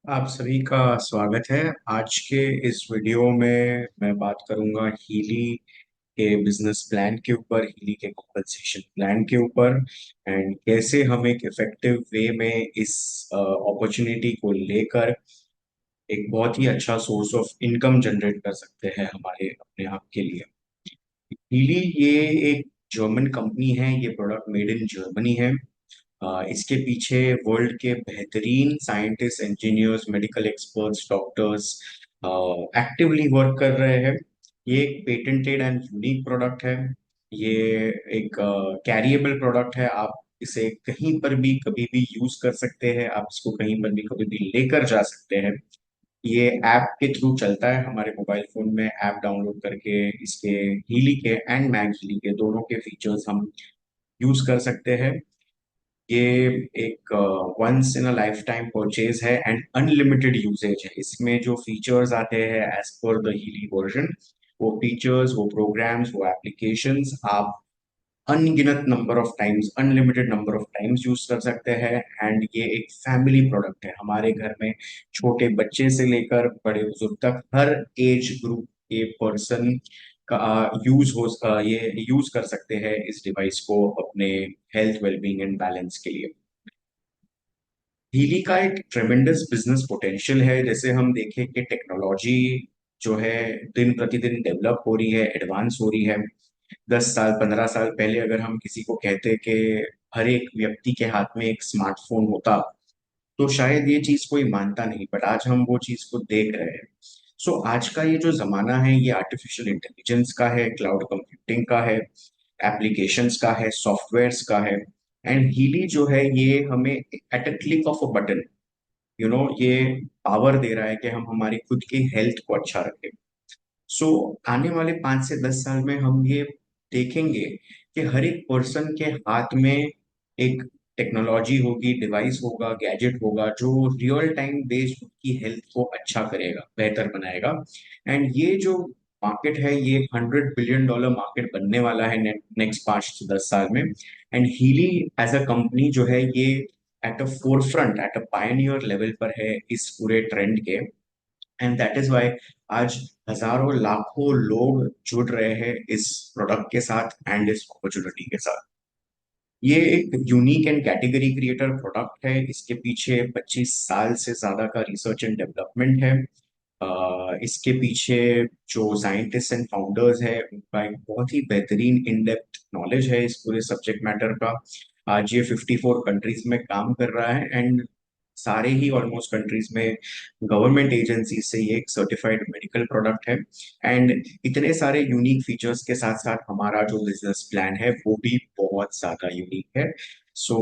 आप सभी का स्वागत है। आज के इस वीडियो में मैं बात करूंगा हीली के बिजनेस प्लान के ऊपर, हीली के कॉम्पनसेशन प्लान के ऊपर एंड कैसे हम एक इफेक्टिव वे में इस अपॉर्चुनिटी को लेकर एक बहुत ही अच्छा सोर्स ऑफ इनकम जनरेट कर सकते हैं हमारे अपने आप के लिए। हीली ये एक जर्मन कंपनी है। ये प्रोडक्ट मेड इन जर्मनी है। इसके पीछे वर्ल्ड के बेहतरीन scientist, engineers, medical experts, doctors actively work कर रहे हैं। ये एक पेटेंटेड एंड यूनिक प्रोडक्ट है। ये एक कैरिएबल प्रोडक्ट है। आप इसे कहीं पर भी कभी भी यूज कर सकते हैं। आप इसको कहीं पर भी कभी भी लेकर जा सकते हैं। ये ऐप के थ्रू चलता है। हमारे मोबाइल फोन में ऐप डाउनलोड करके इसके हीली के एंड मैग हीली के दोनों के फीचर्स हम यूज कर सकते हैं। ये एक once in a lifetime purchase है एंड अनलिमिटेड यूसेज है। इसमें जो फीचर्स आते हैं as per the Healy version, वो फीचर्स, वो प्रोग्राम्स, वो एप्लीकेशंस आप अनगिनत number of times, unlimited number of times use कर सकते हैं। एंड ये एक फैमिली प्रोडक्ट है। हमारे घर में छोटे बच्चे से लेकर बड़े बुजुर्ग तक हर एज ग्रुप के पर्सन का ये यूज कर सकते हैं इस डिवाइस को अपने हेल्थ, वेलबींग एंड बैलेंस के लिए। हीली का एक ट्रेमेंडस बिजनेस पोटेंशियल है। जैसे हम देखें कि टेक्नोलॉजी जो है दिन प्रतिदिन डेवलप हो रही है, एडवांस हो रही है। 10 साल, 15 साल पहले अगर हम किसी को कहते कि हर एक व्यक्ति के हाथ में एक स्मार्टफोन होता, तो शायद ये चीज कोई मानता नहीं। बट आज हम वो चीज को देख रहे हैं। सो आज का ये जो जमाना है, ये आर्टिफिशियल इंटेलिजेंस का है, क्लाउड कंप्यूटिंग का है, एप्लीकेशंस का है, सॉफ्टवेयर्स का है। एंड हीली जो है ये हमें at a click of a button, ये पावर दे रहा है कि हम हमारी खुद की हेल्थ को अच्छा रखें। सो आने वाले 5 से 10 साल में हम ये देखेंगे कि हर एक पर्सन के हाथ में एक टेक्नोलॉजी होगी, डिवाइस होगा, गैजेट होगा जो रियल टाइम बेस्ड उनकी हेल्थ को अच्छा करेगा, बेहतर बनाएगा। एंड ये जो मार्केट है, ये $100 बिलियन मार्केट बनने वाला है नेक्स्ट 5 से 10 साल में। And Healy as a company जो है ये at a forefront, at a pioneer level पर है इस पूरे ट्रेंड के। एंड दैट इज वाई आज हजारों लाखों लोग जुड़ रहे हैं इस प्रोडक्ट के साथ एंड इस अपॉर्चुनिटी के साथ। ये एक unique and category creator product है। इसके पीछे 25 साल से ज्यादा का रिसर्च एंड डेवलपमेंट है। इसके पीछे जो साइंटिस्ट एंड फाउंडर्स है उनका एक बहुत ही बेहतरीन इन डेप्थ नॉलेज है इस पूरे सब्जेक्ट मैटर का। आज ये 54 कंट्रीज में काम कर रहा है एंड सारे ही ऑलमोस्ट कंट्रीज में गवर्नमेंट एजेंसी से ये एक सर्टिफाइड मेडिकल प्रोडक्ट है। एंड इतने सारे यूनिक फीचर्स के साथ साथ हमारा जो बिजनेस प्लान है वो भी बहुत ज्यादा यूनिक है। सो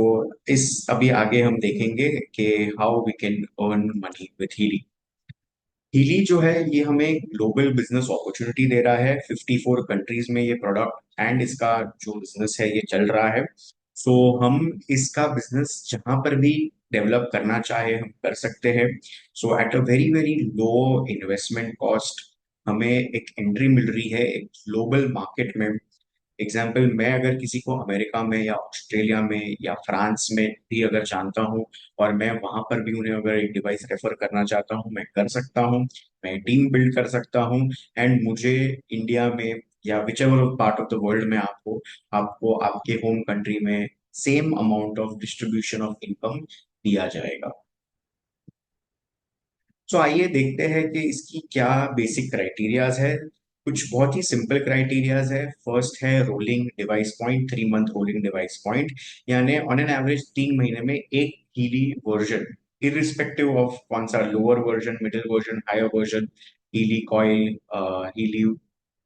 इस अभी आगे हम देखेंगे कि how we can earn money with Healy. Healy जो है ये हमें ग्लोबल बिजनेस अपॉर्चुनिटी दे रहा है। 54 कंट्रीज में ये प्रोडक्ट एंड इसका जो बिजनेस है ये चल रहा है। सो हम इसका बिजनेस जहां पर भी डेवलप करना चाहे हम कर सकते हैं। So at a very very low investment cost हमें एक एंट्री मिल रही है एक ग्लोबल मार्केट में। एग्जाम्पल, मैं अगर किसी को अमेरिका में या ऑस्ट्रेलिया में या फ्रांस में भी अगर जानता हूँ और मैं वहां पर भी उन्हें अगर एक डिवाइस रेफर करना चाहता हूँ, मैं कर सकता हूँ। मैं टीम बिल्ड कर सकता हूँ। एंड मुझे इंडिया में या which ever part of the world में आपको आपको आपके होम कंट्री में same amount of distribution of income दिया जाएगा। तो आइए देखते हैं कि इसकी क्या बेसिक क्राइटेरियाज है। कुछ बहुत ही सिंपल क्राइटेरियाज है। फर्स्ट है rolling device point, 3 month rolling device point. यानी ऑन एन एवरेज 3 महीने में एक हीली वर्जन, इरिस्पेक्टिव ऑफ कौन सा lower version, middle version, higher version, Healy coil, Healy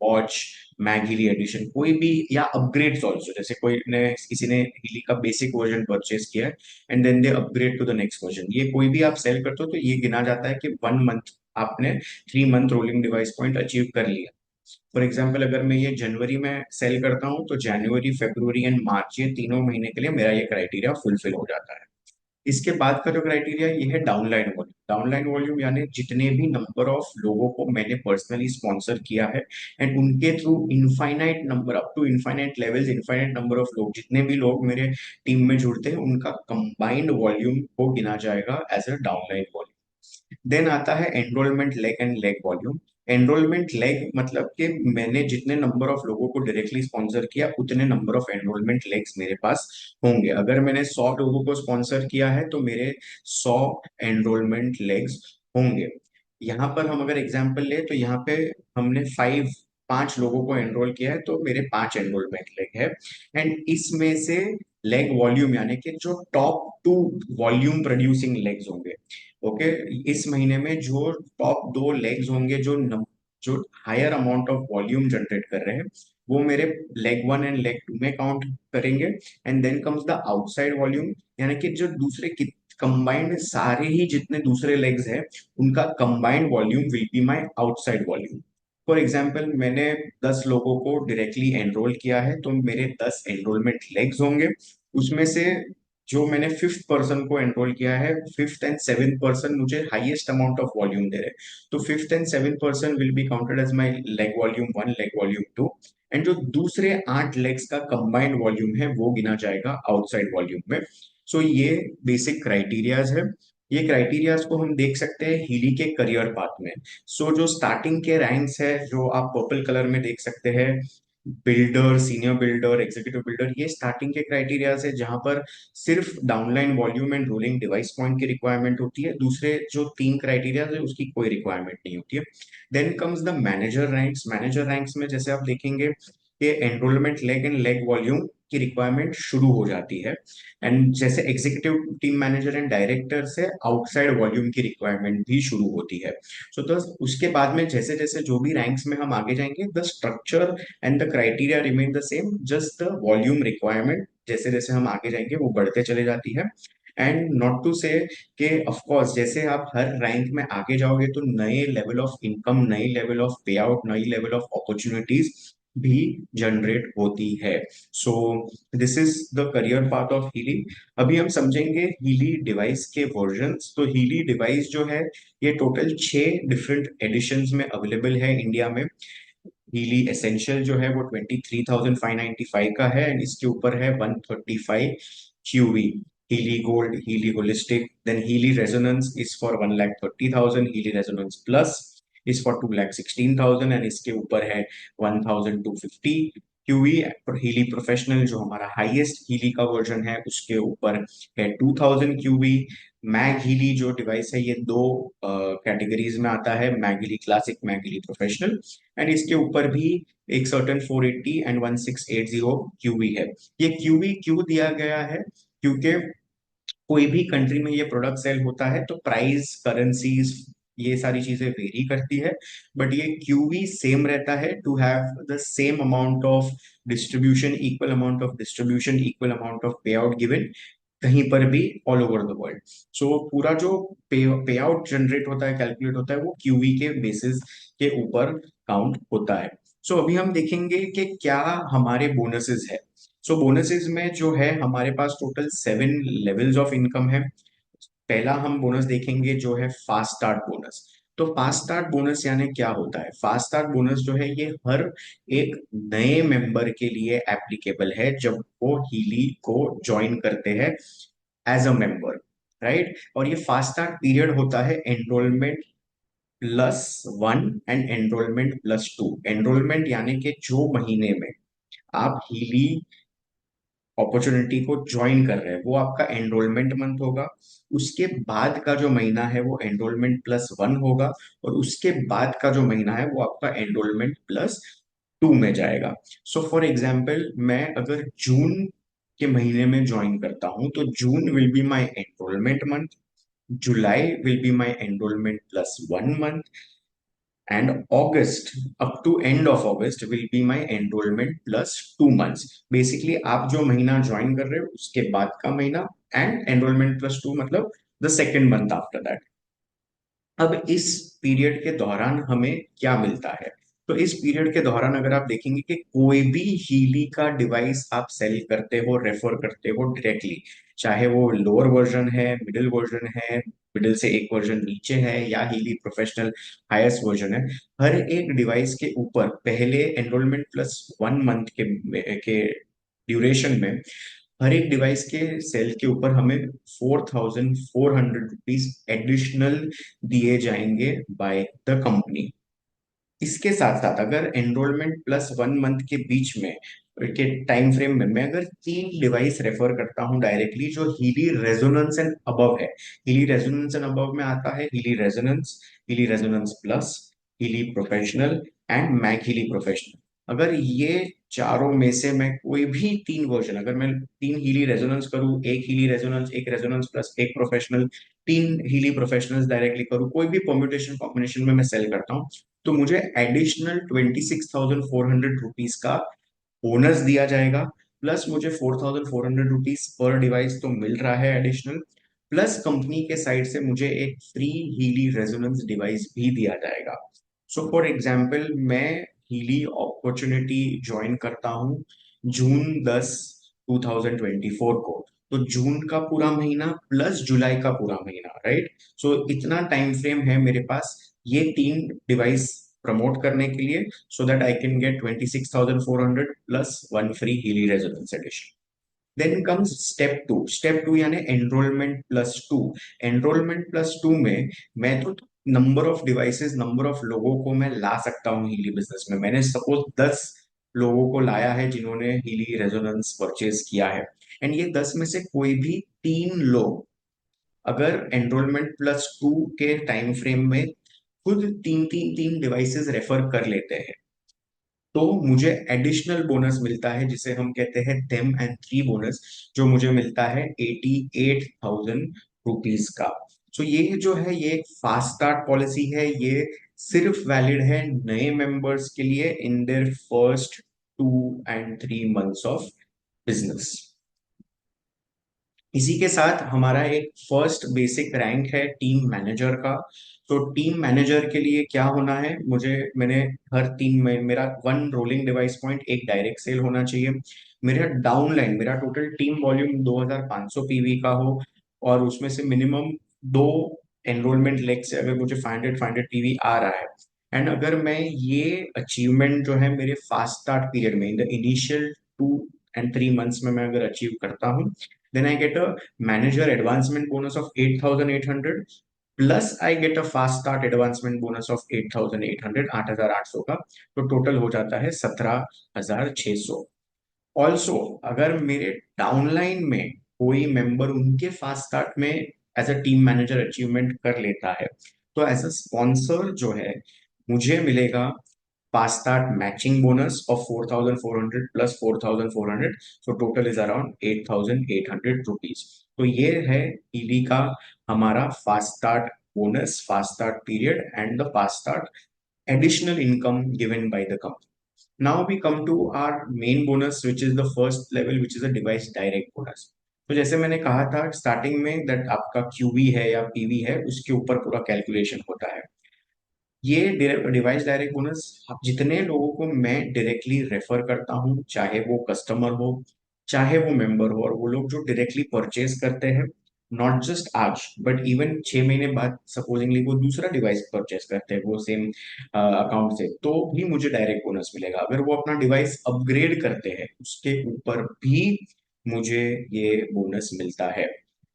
watch, mag Healy edition, कोई भी या अपग्रेड्स ऑल्सो। जैसे कोई ने किसी ने हीली का बेसिक वर्जन परचेज किया है and then they upgrade to the next version, ये कोई भी आप सेल करते हो तो ये गिना जाता है कि 1 मंथ आपने 3 month rolling device point achieve कर लिया। फॉर एग्जाम्पल, अगर मैं ये जनवरी में सेल करता हूँ तो जनवरी, फरवरी एंड मार्च, ये तीनों महीने के लिए मेरा ये क्राइटेरिया फुलफिल हो जाता है। इसके बाद का जो क्राइटेरिया ये है डाउनलाइन वॉल्यूम। डाउनलाइन वॉल्यूम यानी जितने भी नंबर ऑफ लोगों को मैंने पर्सनली स्पॉन्सर किया है एंड उनके through infinite number, up to infinite levels, infinite number of लोग, जितने भी लोग मेरे टीम में जुड़ते हैं उनका कंबाइंड वॉल्यूम को गिना जाएगा as a downline volume. Then आता है enrolment leg and leg volume. Enrolment leg मतलब कि मैंने जितने नंबर ऑफ लोगों को डायरेक्टली स्पॉन्सर किया उतने नंबर ऑफ एनरोलमेंट लेग्स मेरे पास होंगे। अगर मैंने 100 लोगों को स्पॉन्सर किया है तो मेरे 100 एनरोलमेंट लेग्स होंगे। यहाँ पर हम अगर एग्जाम्पल ले तो यहाँ पे हमने 5 लोगों को एनरोल किया है तो मेरे 5 एनरोलमेंट लेग है। एंड इसमें से लेग वॉल्यूम यानी कि जो टॉप 2 वॉल्यूम प्रोड्यूसिंग लेग्स होंगे, ओके, इस महीने में जो टॉप 2 लेग्स होंगे जो higher amount of volume generate कर रहे हैं, वो मेरे लेग 1 एंड लेग 2 में काउंट करेंगे। And then comes the outside volume, यानी कि जो दूसरे कंबाइंड सारे ही जितने दूसरे लेग्स हैं उनका combined volume will be my outside volume. For example मैंने 10 लोगों को डायरेक्टली एनरोल किया है तो मेरे 10 एनरोलमेंट लेग्स होंगे। उसमें से जो मैंने 5th पर्सन को एनरोल किया है, 5th एंड 7th पर्सन मुझे हाईएस्ट अमाउंट ऑफ वॉल्यूम दे रहे हैं, तो 5th and 7th person will be counted as my leg volume 1, leg volume 2। And जो दूसरे 8 लेग्स का कंबाइंड वॉल्यूम है वो गिना जाएगा आउटसाइड वॉल्यूम में। सो ये बेसिक क्राइटेरियाज है। ये क्राइटेरियाज को हम देख सकते हैं हीली के करियर पाथ में। सो जो स्टार्टिंग के रैंक्स है जो आप पर्पल कलर में देख सकते हैं, builder, senior builder, executive builder, ये स्टार्टिंग के क्राइटेरियाज है जहां पर सिर्फ downline volume and rolling device point की रिक्वायरमेंट होती है। दूसरे जो 3 क्राइटेरियाज है उसकी कोई रिक्वायरमेंट नहीं होती है। Then comes the manager ranks. Manager ranks में जैसे आप देखेंगे कि enrolment leg and leg volume की रिक्वायरमेंट शुरू हो जाती है। एंड जैसे executive team manager and director से आउटसाइड वॉल्यूम की रिक्वायरमेंट भी शुरू होती है। सो तो उसके बाद में जैसे जैसे जो भी रैंक्स में हम आगे जाएंगे, the structure and the criteria remain the same, just the volume requirement जैसे जैसे हम आगे जाएंगे वो बढ़ते चले जाती है। एंड नॉट टू से कि ऑफ कोर्स जैसे आप हर रैंक में आगे जाओगे तो नए लेवल ऑफ इनकम, नई लेवल ऑफ पे आउट, नई लेवल ऑफ अपॉर्चुनिटीज भी जनरेट होती है। So this is the career path of Healy. अभी हम समझेंगे हीली डिवाइस के वर्जन्स। तो हीली डिवाइस जो है ये टोटल 6 डिफरेंट एडिशंस में अवेलेबल है इंडिया में। हीली एसेंशियल जो है वो 23,595 का है एंड इसके ऊपर है 135 QV। Healy gold, Healy holistic, then Healy resonance is for 1,30,000, Healy resonance plus is for 2,16,000 and इसके ऊपर है 1,250 QV। हीली प्रोफेशनल जो हमारा हाईएस्ट हीली का वर्जन है उसके ऊपर है 2,000 QV। मैग हीली जो डिवाइस है ये दो कैटेगरीज में आता है, mag Healy classic, mag Healy professional. And इसके ऊपर भी एक सर्टेन 480 एंड 1680 QV है। ये QV क्यों दिया गया है? क्योंकि कोई भी कंट्री में ये प्रोडक्ट सेल होता है तो प्राइस, करेंसीज, ये सारी चीजें वेरी करती है, बट ये क्यूवी सेम रहता है to have the same amount of distribution, equal amount of distribution, equal amount of payout given कहीं पर भी all over the world. So पूरा जो पे आउट जनरेट होता है, कैलकुलेट होता है, वो क्यूवी के बेसिस के ऊपर काउंट होता है। सो अभी हम देखेंगे कि क्या हमारे बोनसेस है। सो बोनसेस में जो है हमारे पास टोटल 7 लेवल्स ऑफ इनकम है। पहला हम बोनस देखेंगे जो है फास्ट स्टार्ट बोनस। तो फास्ट स्टार्ट बोनस यानी क्या होता है? फास्ट स्टार्ट बोनस जो है ये हर एक नए मेंबर के लिए एप्लीकेबल है जब वो हीली को ज्वाइन करते हैं एज अ मेंबर, राइट। और ये फास्ट स्टार्ट पीरियड होता है एनरोलमेंट +1 एंड एनरोलमेंट +2। एनरोलमेंट यानी कि जो महीने में आप हीली अपॉर्चुनिटी को ज्वाइन कर रहे हैं वो आपका एनरोलमेंट मंथ होगा। उसके बाद का जो महीना है वो एनरोलमेंट +1 होगा। और उसके बाद का जो महीना है वो आपका एनरोलमेंट +2 में जाएगा। सो फॉर एग्जाम्पल मैं अगर जून के महीने में ज्वाइन करता हूं तो June will be my enrolment month, July will be my enrolment +1 month, and August up to end of August will be my enrollment +2 months। Basically आप जो महीना ज्वाइन कर रहे हो उसके बाद का महीना, एंड एनरोलमेंट +2 मतलब the second month after that. अब इस पीरियड के दौरान हमें क्या मिलता है? तो इस पीरियड के दौरान अगर आप देखेंगे कि कोई भी हीली का डिवाइस आप सेल करते हो, रेफर करते हो डायरेक्टली, चाहे वो लोअर वर्जन है, मिडिल वर्जन है, मिडिल से एक वर्जन नीचे है, या हीली प्रोफेशनल हाईएस्ट वर्जन है, हर एक डिवाइस के ऊपर पहले एनरोलमेंट +1 मंथ के ड्यूरेशन में हर एक डिवाइस के सेल के ऊपर हमें 4,400 रुपीज एडिशनल दिए जाएंगे बाय द कंपनी। इसके साथ साथ अगर एनरोलमेंट प्लस 1 मंथ के बीच में के टाइम फ्रेम में मैं अगर 3 डिवाइस रेफर करता हूं डायरेक्टली जो हीली रेजोनेंस एंड अबव है। हीली रेजोनेंस एंड अबव में आता है Healy resonance plus, Healy professional and mag Healy professional. अगर ये चारों में से मैं कोई भी 3 वर्जन, अगर मैं 3 हीली रेजोनेंस करूं, एक हीली रेजोनेंस, एक रेजोनेंस प्लस, एक प्रोफेशनल, 3 हीली प्रोफेशनल्स डायरेक्टली करूं, कोई भी परम्यूटेशन कॉम्बिनेशन में मैं सेल करता हूं, तो मुझे एडिशनल 26,400 रुपीज का बोनस दिया जाएगा। प्लस मुझे 4,400 रुपीज पर डिवाइस तो मिल रहा है एडिशनल, प्लस कंपनी के साइड से मुझे एक फ्री हीली रेजोनेंस डिवाइस भी दिया जाएगा। सो फॉर एग्जाम्पल मैं हीली अपॉर्चुनिटी ज्वाइन करता हूँ जून 10 2024 को, तो जून का पूरा महीना प्लस जुलाई का पूरा महीना, राइट। सो इतना टाइम फ्रेम है मेरे पास ये 3 डिवाइस प्रमोट करने के लिए, so that I can get 26,400 plus one free Healy Resonance Edition. Then comes step 2. Step 2 यानी enrollment plus 2। enrollment plus 2 में मैं तो number of devices, number of लोगों को मैं ला सकता हूँ हीली बिजनेस में। मैंने सपोज 10 लोगों को लाया है जिन्होंने हीली रेजोनेंस परचेज किया है, एंड ये 10 में से कोई भी 3 लोग अगर एनरोलमेंट प्लस 2 के टाइम फ्रेम में खुद तीन डिवाइसेस रेफर कर लेते हैं, तो मुझे एडिशनल बोनस मिलता है जिसे हम कहते हैं देम एंड थ्री बोनस, जो मुझे मिलता है 88,000 रुपीज का। तो ये जो है ये एक फास्ट स्टार्ट पॉलिसी है, ये सिर्फ वैलिड है नए मेंबर्स के लिए in their first 2 and 3 months of business. इसी के साथ हमारा एक फर्स्ट बेसिक रैंक है टीम मैनेजर का। तो टीम मैनेजर के लिए क्या होना है, मैंने हर 3 में मेरा 1 रोलिंग डिवाइस पॉइंट, एक डायरेक्ट सेल होना चाहिए। मेरा डाउनलाइन, मेरा टोटल टीम वॉल्यूम 2,500 पीवी का हो, और उसमें से मिनिमम 2 एनरोलमेंट लेग से अगर मुझे 500 पीवी आ रहा है, एंड अगर मैं ये अचीवमेंट जो है मेरे फास्ट स्टार्ट पीरियड में in the initial 2 and 3 months में मैं अगर अचीव करता हूँ, then I get a manager advancement bonus of 8,800, plus I get a fast start advancement bonus of 8,800, 8,800 का, तो टोटल हो जाता है 17,600। ऑल्सो अगर मेरे डाउनलाइन में कोई मेंबर उनके फास्ट स्टार्ट में as a team manager achievement कर लेता है, तो एज अ स्पॉन्सर जो है मुझे मिलेगा fast start matching bonus of 4,400 plus 4,400, so total is around 8,800 rupees. तो ये है ईडी का हमारा fast start bonus, fast start period and the fast start additional income given by the company. Now we come to our main bonus, which is the first level, which is a device direct bonus. तो जैसे मैंने कहा था starting में that आपका qv है या PV है उसके ऊपर पूरा कैलकुलेशन होता है। ये डिवाइस डायरेक्ट बोनस जितने लोगों को मैं डायरेक्टली रेफर करता हूँ, चाहे वो कस्टमर हो चाहे वो मेंबर हो, और वो लोग जो डायरेक्टली परचेज करते हैं, नॉट जस्ट आज बट इवन 6 महीने बाद सपोजिंगली वो दूसरा डिवाइस परचेज करते हैं वो सेम अकाउंट से, तो भी मुझे डायरेक्ट बोनस मिलेगा। अगर वो अपना डिवाइस अपग्रेड करते हैं उसके ऊपर भी मुझे ये बोनस मिलता है।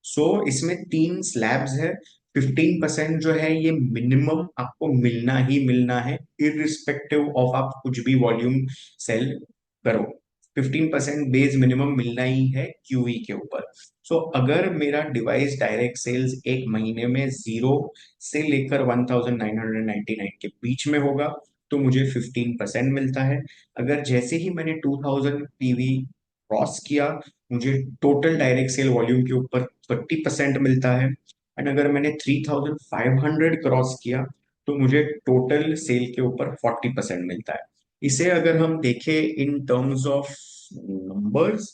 सो इसमें 3 स्लैब्स है। 15% जो है ये मिनिमम आपको मिलना ही मिलना है, इरिस्पेक्टिव ऑफ आप कुछ भी वॉल्यूम सेल करो। 15% बेस मिनिमम मिलना ही है क्यूई के ऊपर। सो अगर मेरा डिवाइस डायरेक्ट सेल्स एक महीने में 0 से लेकर 1,999 के बीच में होगा, तो मुझे 15% मिलता है। अगर जैसे ही मैंने 2,000 पीवी क्रॉस किया, मुझे टोटल डायरेक्ट सेल वॉल्यूम के ऊपर 30% मिलता है। एंड अगर मैंने 3,500 क्रॉस किया, तो मुझे टोटल सेल के ऊपर 40% मिलता है। इसे अगर हम देखें इन टर्म्स ऑफ नंबर्स,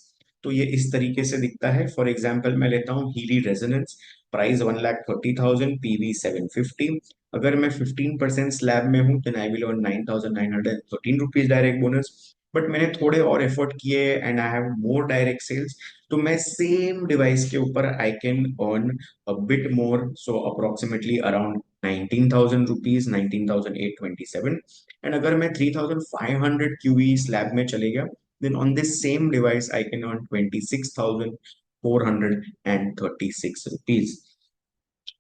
तो ये इस तरीके से दिखता है। फॉर एग्जाम्पल मैं लेता हूँ हीली रेजोनेंस, प्राइस 1,30,000, पीवी 750। अगर मैं 15% स्लैब में हूँ, तो I will earn 9,913 rupees direct bonus. But मैंने थोड़े और एफर्ट किए and I have more direct sales, तो मैं सेम डिवाइस के ऊपर I can earn a bit more, so approximately around 19,000 rupees, 19,827। And अगर मैं 3,500 क्यूवी स्लैब में चले गया, then on this same device I can earn 26,436 rupees.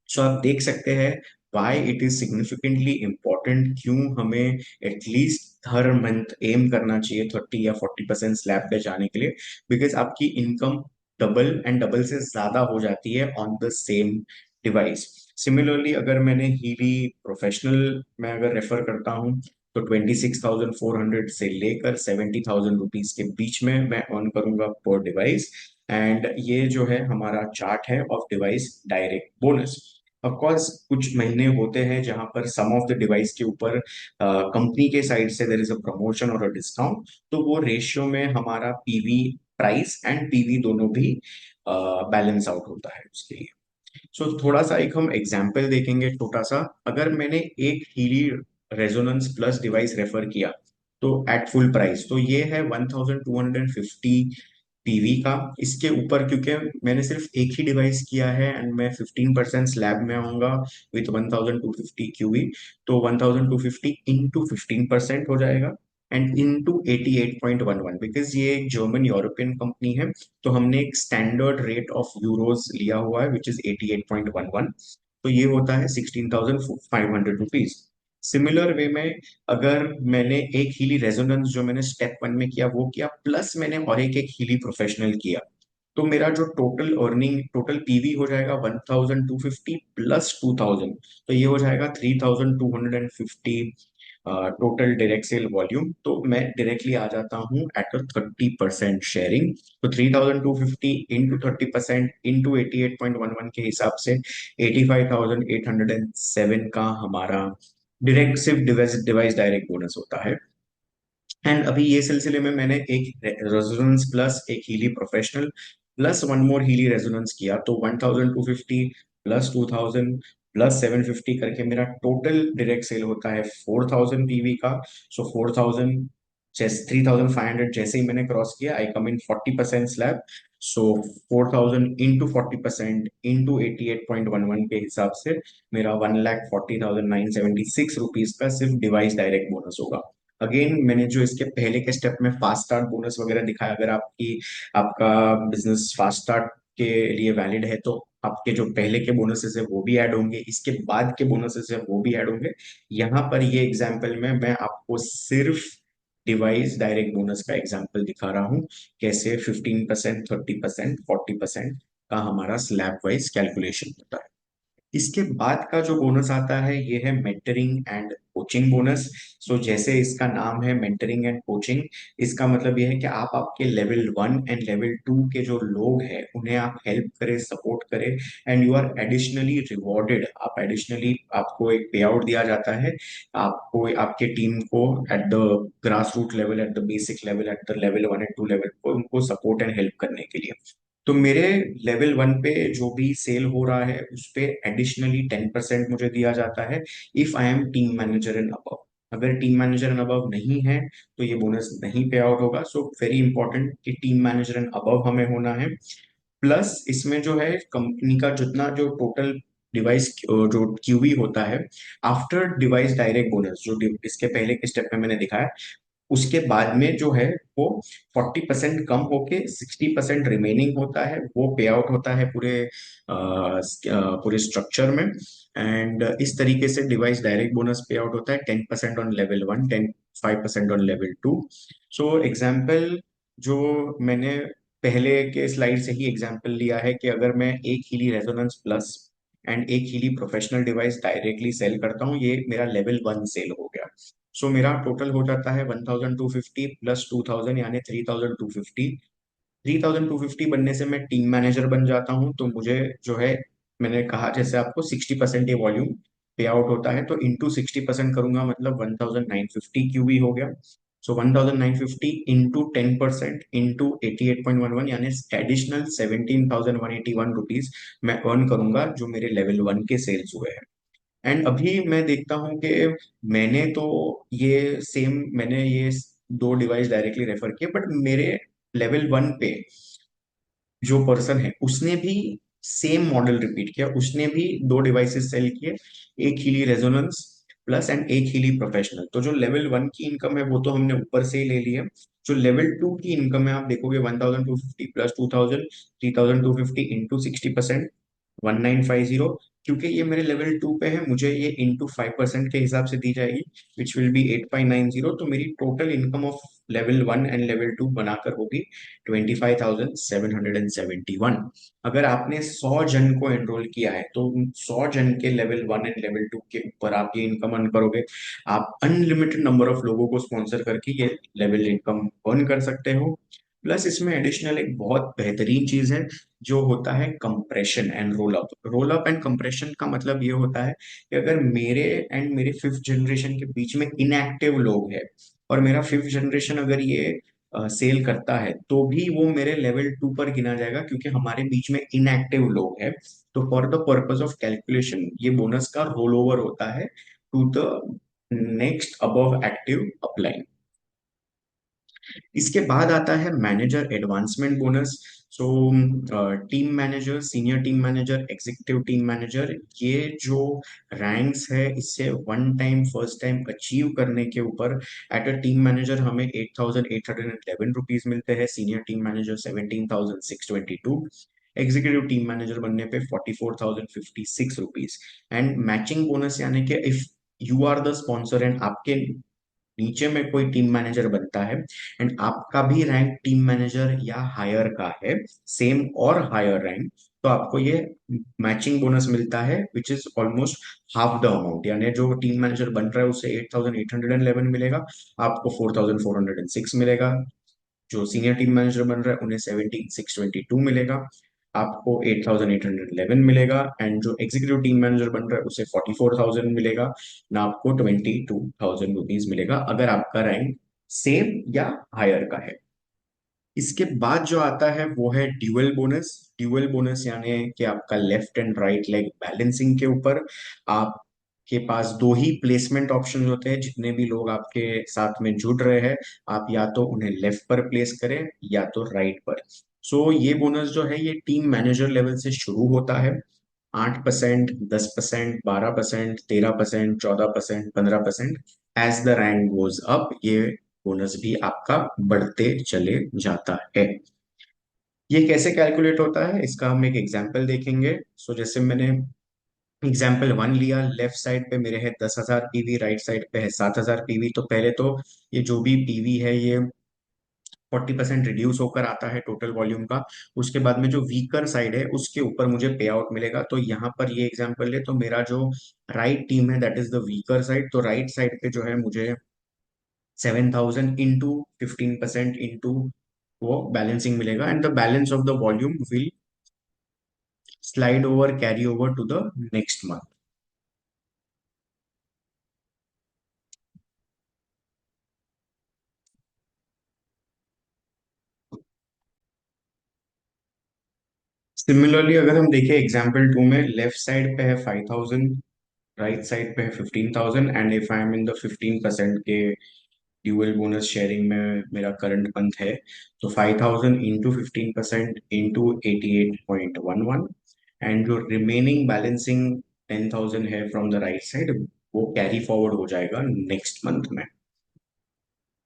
सो आप देख सकते हैं why it is significantly important, क्यों हमें एटलीस्ट हर मंथ एम करना चाहिए 30 या 40% स्लैब पे जाने के लिए, बिकॉज आपकी इनकम डबल एंड डबल से ज्यादा हो जाती है on the same device. Similarly अगर मैंने हीली प्रोफेशनल में अगर रेफर करता हूँ तो 26,400 से लेकर 70,000 रुपीज के बीच में मैं अर्न करूंगा पर डिवाइस। एंड ये जो है हमारा चार्ट है of device direct bonus. Of course कुछ महीने होते हैं जहां पर सम ऑफ द डिवाइस के ऊपर कंपनी के साइड से देयर इज अ प्रमोशन और अ डिस्काउंट, तो वो रेशियो में हमारा पीवी प्राइस एंड पीवी दोनों भी बैलेंस आउट होता है उसके लिए। सो थोड़ा सा एक हम एग्जाम्पल देखेंगे छोटा सा। अगर मैंने एक Healy resonance plus device refer किया तो एट फुल प्राइस तो ये है 1250 पीवी का। इसके ऊपर क्योंकि मैंने सिर्फ एक ही डिवाइस किया है एंड मैं 15% स्लैब में आऊंगा विथ 1250 क्यूवी, तो 1250 इंटू 15% हो जाएगा एंड इंटू 88.11, बिकॉज ये एक जर्मन यूरोपियन कंपनी है तो हमने एक स्टैंडर्ड रेट ऑफ यूरोज लिया हुआ है विच इज 88.11। तो ये होता है 16,500 रुपीज। सिमिलर वे में अगर मैंने एक हीली रेजोनेंस जो मैंने स्टेप वन में किया वो किया, प्लस मैंने और एक हीली प्रोफेशनल किया, तो मेरा जो टोटल अर्निंग टोटल पीवी हो जाएगा 1250 प्लस 2000, तो ये हो जाएगा 3250 टोटल डायरेक्ट सेल वॉल्यूम। तो मैं डायरेक्टली आ जाता हूँ एट अ 30% शेयरिंग। तो 3250 इंटू 30% इंटू 88.11 के हिसाब से 85,807 का हमारा डायरेक्ट सिर्फ डिवाइस डिवाइस डायरेक्ट बोनस होता है। एंड अभी ये सिलसिले में मैंने एक रेजोनेंस प्लस एक Healy professional plus one more Healy resonance किया, तो 1250 प्लस 2000 प्लस 750 करके मेरा टोटल डायरेक्ट सेल होता है 4000 पीवी का। सो 4000 जैसे 3500 जैसे ही मैंने क्रॉस किया आई कम इन 40% स्लैब। सो 4000 इंटू 40% इंटू 88.11 के हिसाब से मेरा 1,40,976 का सिर्फ डिवाइस डायरेक्ट बोनस होगा। अगेन मैंने जो इसके पहले के स्टेप में फास्ट स्टार्ट बोनस वगैरह दिखाया, अगर आपका बिजनेस फास्ट स्टार्ट के लिए वैलिड है तो आपके जो पहले के बोनसेस है वो भी ऐड होंगे, इसके बाद के बोनसेस है वो भी ऐड होंगे। यहाँ पर ये एग्जाम्पल में मैं आपको सिर्फ डिवाइस डायरेक्ट बोनस का एग्जाम्पल दिखा रहा हूँ, कैसे 15% 30% 40% का हमारा स्लैब वाइज कैलकुलेशन होता है। इसके बाद का जो बोनस आता है ये है मेंटरिंग एंड कोचिंग बोनस। सो जैसे इसका नाम है मेंटरिंग एंड कोचिंग, इसका मतलब ये है कि आप आपके लेवल 1 एंड लेवल 2 के जो लोग हैं उन्हें आप हेल्प करें सपोर्ट करें and you are additionally rewarded. आप एडिशनली आपको एक पे आउट दिया जाता है, आपको आपके टीम को at the grass root level at the basic level at the level 1 and 2 level को उनको सपोर्ट एंड हेल्प करने के लिए। तो मेरे लेवल 1 पे जो भी सेल हो रहा है उस पे एडिशनली 10% मुझे दिया जाता है if I M team manager and above. अगर टीम मैनेजर एंड अबव नहीं है तो ये बोनस नहीं पे आउट होगा। सो वेरी इंपॉर्टेंट कि टीम मैनेजर एंड अबव हमें होना है। प्लस इसमें जो है कंपनी का जितना जो टोटल डिवाइस जो क्यूवी होता है आफ्टर डिवाइस डायरेक्ट बोनस, जो इसके पहले के स्टेप में मैंने दिखाया, उसके बाद में जो है वो 40% कम होके 60% रिमेनिंग होता है, वो पे आउट होता है पूरे स्ट्रक्चर में। एंड इस तरीके से डिवाइस डायरेक्ट बोनस पे आउट होता है 10% on level 1, 5% on level 2। So example जो मैंने पहले के स्लाइड से ही एग्जाम्पल लिया है कि अगर मैं एक हीली रेजोनेंस प्लस एंड एक Healy professional device directly sell करता हूँ, ये मेरा लेवल 1 सेल हो गया। सो मेरा टोटल हो जाता है 1250 प्लस 2000 यानी 3250। 3250 बनने से मैं टीम मैनेजर बन जाता हूँ, तो मुझे जो है मैंने कहा जैसे आपको 60% ये वॉल्यूम पे आउट होता है, तो इंटू 60% करूंगा मतलब 1950 क्यूबी हो गया। सो 1950 इंटू 10% इंटू 88.11 यानी एडिशनल 17,181 रुपीज मैं अर्न करूंगा जो मेरे लेवल 1 के सेल्स हुए हैं। एंड अभी मैं देखता हूँ कि मैंने तो मैंने ये दो डिवाइस डायरेक्टली रेफर किए, बट मेरे लेवल 1 पे जो पर्सन है उसने भी सेम मॉडल रिपीट किया, उसने भी दो डिवाइसेस सेल किए, एक हीली रेजोनेंस प्लस एंड एक हीली प्रोफेशनल। तो जो लेवल 1 की इनकम है वो तो हमने ऊपर से ही ले ली है, जो लेवल टू की इनकम है आप देखोगे 1250 प्लस 2000, 3250 इंटू 60%, 1950। क्योंकि ये मेरे लेवल टू पे है, मुझे ये इंटू 5% के हिसाब से दी जाएगी, विच विल बी 8590। तो मेरी total income of level one and level two बनाकर होगी 25,771। अगर आपने 100 जन को एनरोल किया है तो 100 जन के level one and level two के ऊपर आप ये इनकम अर्न करोगे। आप अनलिमिटेड नंबर ऑफ लोगों को स्पॉन्सर करके ये लेवल इनकम अर्न कर सकते हो। प्लस इसमें एडिशनल एक बहुत बेहतरीन चीज है जो होता है compression and roll up. Roll up and compression का मतलब ये होता है कि अगर मेरे एंड मेरे फिफ्थ जनरेशन के बीच में इनएक्टिव लोग हैं और मेरा फिफ्थ जनरेशन अगर ये सेल करता है तो भी वो मेरे लेवल टू पर गिना जाएगा, क्योंकि हमारे बीच में इनएक्टिव लोग हैं। तो for the purpose of calculation ये बोनस का रोल ओवर होता है to the next above active upline. इसके बाद आता है manager advancement bonus. So team manager, senior team manager, executive team manager, ये जो रैंक्स है इससे one time first time achieve करने के ऊपर एट अ टीम मैनेजर हमें 8,811 रुपीज मिलते हैं, senior team manager 17,622, executive team manager बनने पे 44,056 रुपीज। एंड मैचिंग बोनस यानी कि if you are the sponsor and आपके नीचे में कोई टीम मैनेजर बनता है एंड आपका भी रैंक टीम मैनेजर या हायर का है, सेम और हायर रैंक, तो आपको ये मैचिंग बोनस मिलता है which is almost half the amount. यानी जो टीम मैनेजर बन रहा है उसे 8,811 मिलेगा, आपको 4,406 मिलेगा। जो सीनियर टीम मैनेजर बन रहा है उन्हें 17,622 मिलेगा, आपको 8,811 मिलेगा। एंड जो एग्जीक्यूटिव टीम मैनेजर बन रहा है उसे 44,000 मिलेगा, ना आपको 22,000 रुपीज मिलेगा अगर आपका रैंक सेम या हायर का है। इसके बाद जो आता है वो है ड्यूअल बोनस। ड्यूअल बोनस यानी कि आपका left and right leg balancing के ऊपर आपके पास दो ही प्लेसमेंट ऑप्शन होते हैं। जितने भी लोग आपके साथ में जुड़ रहे हैं आप या तो उन्हें लेफ्ट पर प्लेस करें या तो राइट पर। सो ये बोनस जो है ये टीम मैनेजर लेवल से शुरू होता है। 8%, 10%, 12%, 13%, 14%, 15%, as the rank goes up ये बोनस भी आपका बढ़ते चले जाता है। ये कैसे कैलकुलेट होता है इसका हम एक एग्जांपल देखेंगे। सो जैसे मैंने एग्जाम्पल वन लिया, लेफ्ट साइड पे मेरे है 10,000 पीवी, राइट साइड पे है 7,000 पीवी। तो पहले तो ये जो भी पीवी है ये 40% रिड्यूस होकर आता है टोटल वॉल्यूम का। उसके बाद में जो वीकर साइड है उसके ऊपर मुझे पे आउट मिलेगा। तो यहाँ पर ये एग्जांपल है तो मेरा जो राइट टीम है that is the weaker side, तो राइट साइड पे जो है मुझे 7,000 इंटू 15% इंटू वो बैलेंसिंग मिलेगा and the balance of the volume will slide over carry over to the next month. Similarly अगर हम देखें एग्जाम्पल टू में लेफ्ट साइड पे है 5,000, राइट साइड पे है 15,000, and if I am in the 15% के ड्यूअल बोनस शेयरिंग में मेरा करंट मंथ है, तो 5,000 इंटू 15% इंटू 88.11, एंड जो रिमेनिंग बैलेंसिंग 10,000 है फ्रॉम द राइट साइड वो कैरी फॉरवर्ड हो जाएगा नेक्स्ट मंथ में।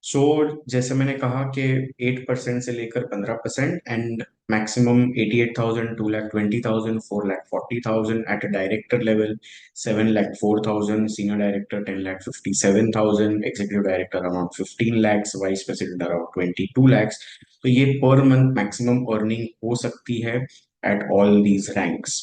सो जैसे मैंने कहा कि 8% से लेकर 15% and maximum 88,000, 2,20,000, 4,40,000 at a director level, 7,04,000, senior director 10,57,000, executive director around 15 lakhs, vice president around 22 lakhs। तो ये पर मंथ मैक्सिमम अर्निंग हो सकती है at all these ranks.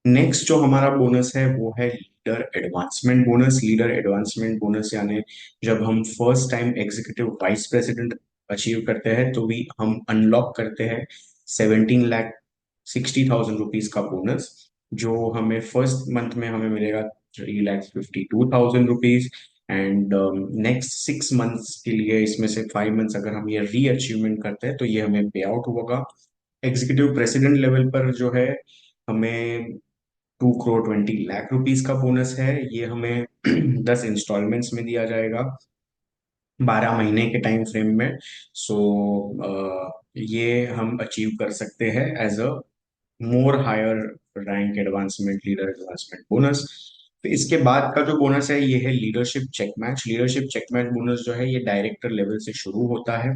Next जो हमारा बोनस है वो है leader advancement bonus. Leader advancement bonus यानी जब हम first time executive vice president achieve करते हैं तो भी हम अनलॉक करते हैं 17,60,000 रुपीज का बोनस, जो हमें फर्स्ट मंथ में हमें मिलेगा 3,52,000 रुपीज। एंड नेक्स्ट 6 मंथ्स के लिए इसमें से 5 मंथ्स अगर हम ये री अचीवमेंट करते हैं तो ये हमें पे आउट होगा। एग्जीक्यूटिव प्रेसिडेंट लेवल पर जो है हमें 2,20,00,000 रुपीज का बोनस है। ये हमें 10 इंस्टॉलमेंट्स में दिया जाएगा 12 महीने के टाइम फ्रेम में। सो ये हम अचीव कर सकते हैं as a more higher rank advancement leader advancement bonus. फिर इसके बाद का जो बोनस है ये है leadership check match. Leadership check match bonus जो है ये डायरेक्टर लेवल से शुरू होता है,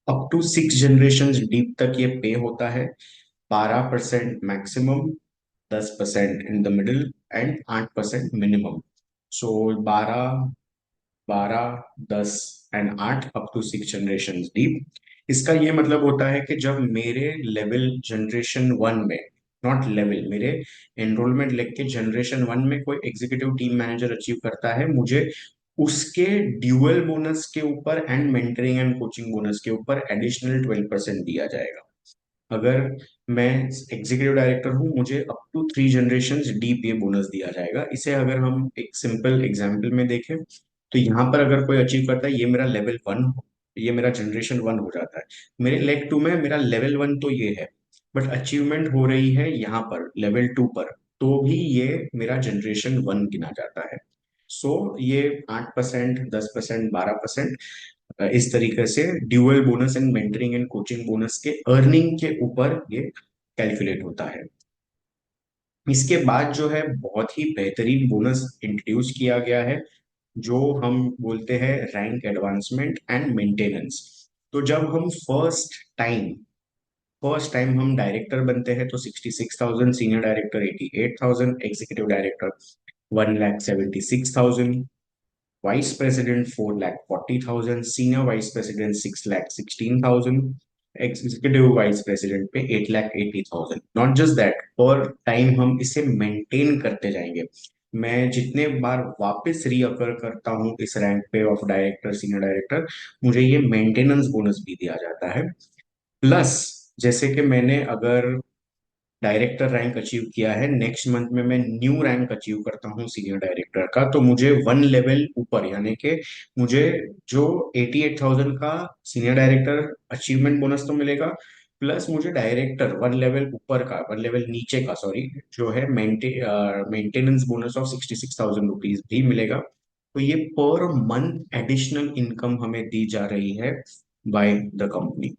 अप टू 6 जनरेशन डीप तक ये पे होता है। 12% maximum, 10% in the middle and 8% minimum. So 12, 12, 10 and 8 up to 6 generation deep. इसका ये मतलब होता है कि जब मेरे लेवल जनरेशन 1 में, नॉट लेवल, मेरे एनरोलमेंट लेग के जनरेशन 1 में कोई एग्जीक्यूटिव टीम मैनेजर अचीव करता है, मुझे उसके ड्यूअल बोनस के ऊपर and mentoring and coaching bonus के ऊपर एडिशनल 12% दिया जाएगा। अगर मैं एग्जीक्यूटिव डायरेक्टर हूं, मुझे अप टू 3 जनरेशन डीप ये बोनस दिया जाएगा। इसे अगर हम एक सिंपल एग्जाम्पल में देखें तो यहाँ पर अगर कोई अचीव करता है, ये मेरा लेवल 1, ये मेरा जनरेशन 1 हो जाता है। मेरे लेग 2 में मेरा लेवल 1 तो ये है, बट अचीवमेंट हो रही है यहाँ पर लेवल 2 पर, तो भी ये मेरा जनरेशन 1 गिना जाता है। सो ये 8%, 10%, 12%, इस तरीके से dual bonus and mentoring and coaching bonus के अर्निंग के ऊपर ये कैलकुलेट होता है। इसके बाद जो है बहुत ही बेहतरीन बोनस इंट्रोड्यूस किया गया है, जो हम बोलते हैं रैंक एडवांसमेंट एंड मेंटेनेंस। तो जब हम फर्स्ट टाइम हम डायरेक्टर बनते हैं तो 66,000, senior director 88,000, executive director 1,76,000, vice president 4,40,000, senior vice president 6,16,000, executive vice president पे 8,80,000। नॉट जस्ट दैट, पर टाइम हम इसे मेंटेन करते जाएंगे। मैं जितने बार वापस रीअकर करता हूं इस रैंक पे ऑफ डायरेक्टर, सीनियर डायरेक्टर, मुझे ये मेंटेनेंस बोनस भी दिया जाता है। प्लस जैसे कि मैंने अगर डायरेक्टर रैंक अचीव किया है, नेक्स्ट मंथ में मैं न्यू रैंक अचीव करता हूँ सीनियर डायरेक्टर का, तो मुझे 1 लेवल ऊपर, यानी कि मुझे जो 88,000 का सीनियर डायरेक्टर अचीवमेंट बोनस तो मिलेगा, प्लस मुझे डायरेक्टर 1 लेवल ऊपर का, 1 लेवल नीचे का, सॉरी, जो है मेंटेनेंस बोनस ऑफ 66,000 रुपीज भी मिलेगा। तो ये पर मंथ एडिशनल इनकम हमें दी जा रही है बाय द कंपनी।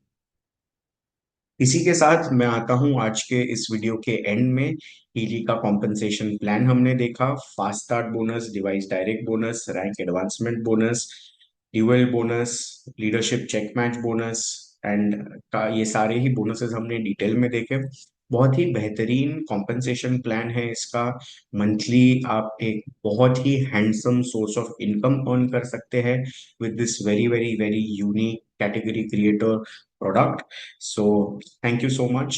इसी के साथ मैं आता हूं आज के इस वीडियो के एंड में। ईडी का कॉम्पनसेशन प्लान हमने देखा, fast start bonus, device direct bonus, rank advancement bonus, dual bonus, leadership check match bonus and का, ये सारे ही बोनसेस हमने डिटेल में देखे। बहुत ही बेहतरीन कॉम्पनसेशन प्लान है इसका। मंथली आप एक बहुत ही handsome source of income earn कर सकते हैं with this very very very unique category creator product. So thank you so much.